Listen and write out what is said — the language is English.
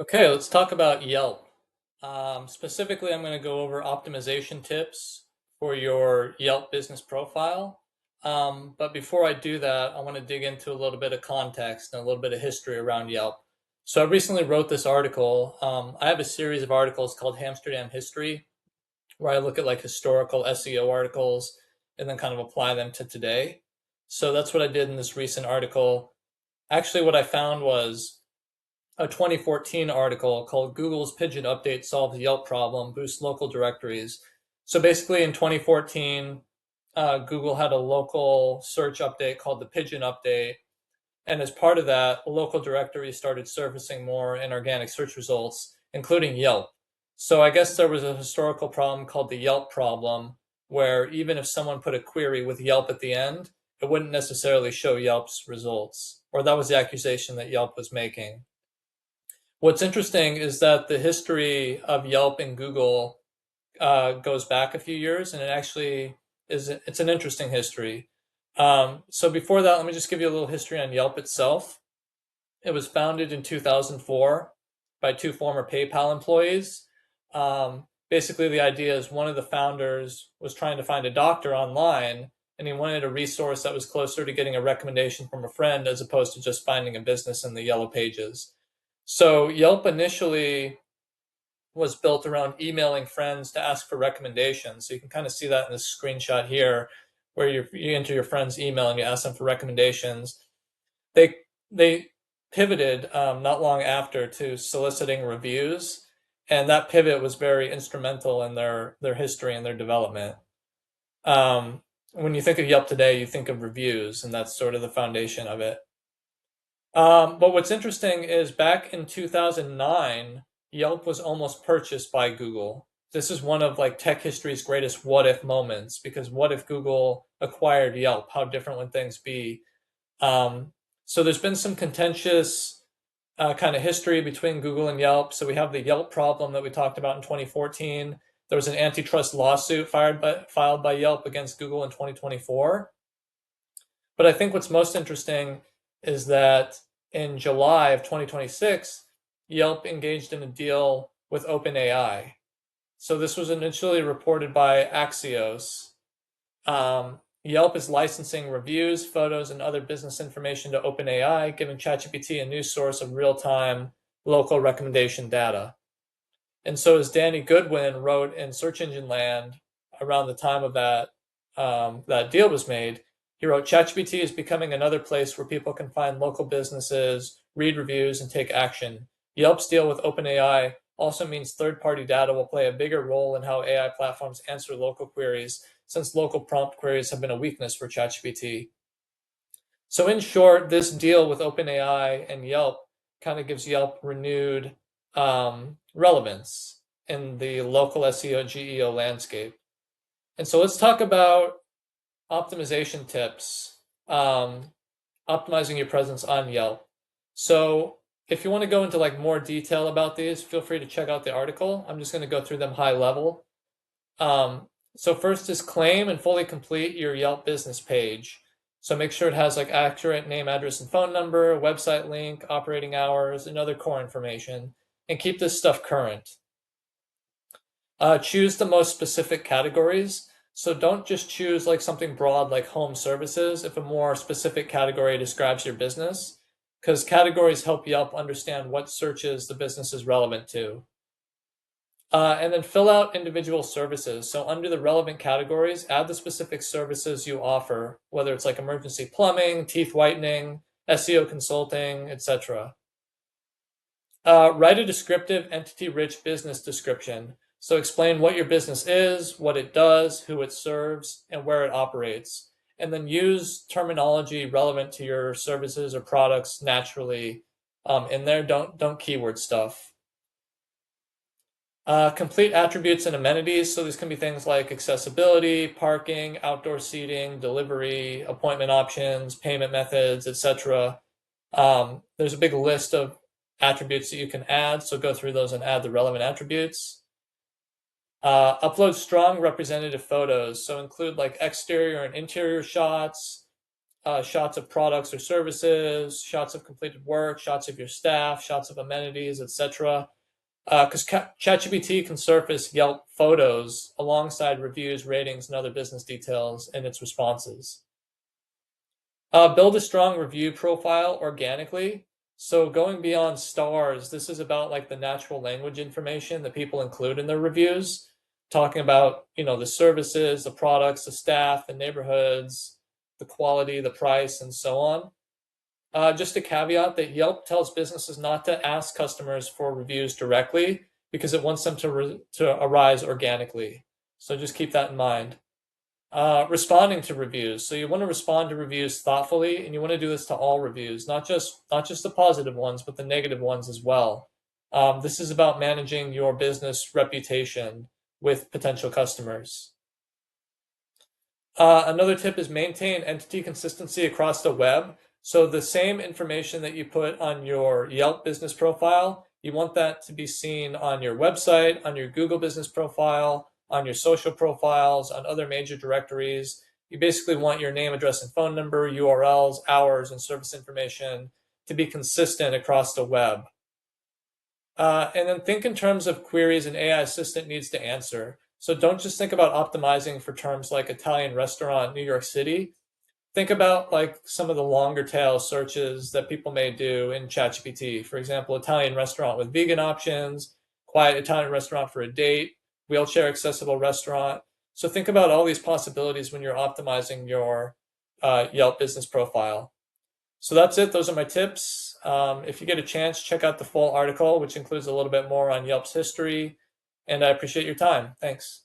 Okay, let's talk about Yelp. Specifically, I'm going to go over optimization tips for your Yelp business profile. But before I do that, I want to dig into a little bit of context and a little bit of history around Yelp. So I recently wrote this article. I have a series of articles called Amsterdam History, where I look at like historical SEO articles and then kind of apply them to today. So that's what I did in this recent article. Actually, what I found was a 2014 article called Google's Pigeon Update Solves Yelp Problem, Boosts Local Directories. So basically in 2014, Google had a local search update called the Pigeon Update. And as part of that, local directories started surfacing more in organic search results, including Yelp. So I guess there was a historical problem called the Yelp problem, where even if someone put a query with Yelp at the end, it wouldn't necessarily show Yelp's results, or that was the accusation that Yelp was making. What's interesting is that the history of Yelp and Google goes back a few years, and it's an interesting history. So before that, let me just give you a little history on Yelp itself. It was founded in 2004 by two former PayPal employees. Basically, the idea is one of the founders was trying to find a doctor online, and he wanted a resource that was closer to getting a recommendation from a friend as opposed to just finding a business in the yellow pages. So Yelp initially was built around emailing friends to ask for recommendations. So you can kind of see that in this screenshot here, where you enter your friend's email and you ask them for recommendations. They pivoted not long after to soliciting reviews, and that pivot was very instrumental in their history and their development. When you think of Yelp today, you think of reviews, and that's sort of the foundation of it. But what's interesting is back in 2009, Yelp was almost purchased by Google. This is one of like tech history's greatest what if moments, because what if Google acquired Yelp? How different would things be? So there's been some contentious kind of history between Google and Yelp. So we have the Yelp problem that we talked about in 2014. There was an antitrust lawsuit filed by Yelp against Google in 2024. But I think what's most interesting is that in July of 2026, Yelp engaged in a deal with OpenAI. So this was initially reported by Axios. Yelp is licensing reviews, photos, and other business information to OpenAI, giving ChatGPT a new source of real-time local recommendation data. And so as Danny Goodwin wrote in Search Engine Land around the time of that deal was made, he wrote, ChatGPT is becoming another place where people can find local businesses, read reviews, and take action. Yelp's deal with OpenAI also means third-party data will play a bigger role in how AI platforms answer local queries, since local prompt queries have been a weakness for ChatGPT. So in short, this deal with OpenAI and Yelp kind of gives Yelp renewed relevance in the local SEO GEO landscape. And so let's talk about optimization tips, optimizing your presence on Yelp. So if you want to go into like more detail about these, feel free to check out the article. I'm just going to go through them high level. So first is claim and fully complete your Yelp business page. So make sure it has like accurate name, address, and phone number, website link, operating hours, and other core information, and keep this stuff current. Choose the most specific categories. So don't just choose like something broad like home services if a more specific category describes your business, because categories help Yelp understand what searches the business is relevant to. And then fill out individual services. So under the relevant categories, add the specific services you offer, whether it's like emergency plumbing, teeth whitening, SEO consulting, etc. Write a descriptive, entity-rich business description. So explain what your business is, what it does, who it serves, and where it operates. And then use terminology relevant to your services or products naturally in there. Don't keyword stuff. Complete attributes and amenities. So these can be things like accessibility, parking, outdoor seating, delivery, appointment options, payment methods, etc. There's a big list of attributes that you can add. So go through those and add the relevant attributes. Upload strong representative photos. So include like exterior and interior shots, shots of products or services, shots of completed work, shots of your staff, shots of amenities, etc. Because ChatGPT can surface Yelp photos alongside reviews, ratings, and other business details in its responses. Build a strong review profile organically. So going beyond stars, this is about like the natural language information that people include in their reviews, talking about, the services, the products, the staff, the neighborhoods, the quality, the price, and so on. Just a caveat that Yelp tells businesses not to ask customers for reviews directly because it wants them to arise organically. So just keep that in mind. Responding to reviews. So you want to respond to reviews thoughtfully, and you want to do this to all reviews, not just the positive ones, but the negative ones as well. This is about managing your business reputation with potential customers. Another tip is maintain entity consistency across the web. So the same information that you put on your Yelp business profile, you want that to be seen on your website, on your Google business profile, on your social profiles, on other major directories. You basically want your name, address, and phone number, URLs, hours, and service information to be consistent across the web. And then think in terms of queries an AI assistant needs to answer. So don't just think about optimizing for terms like Italian restaurant, New York City. Think about like some of the longer tail searches that people may do in ChatGPT. For example, Italian restaurant with vegan options, quiet Italian restaurant for a date, wheelchair accessible restaurant. So think about all these possibilities when you're optimizing your Yelp business profile. So that's it. Those are my tips. If you get a chance, check out the full article, which includes a little bit more on Yelp's history. And I appreciate your time. Thanks.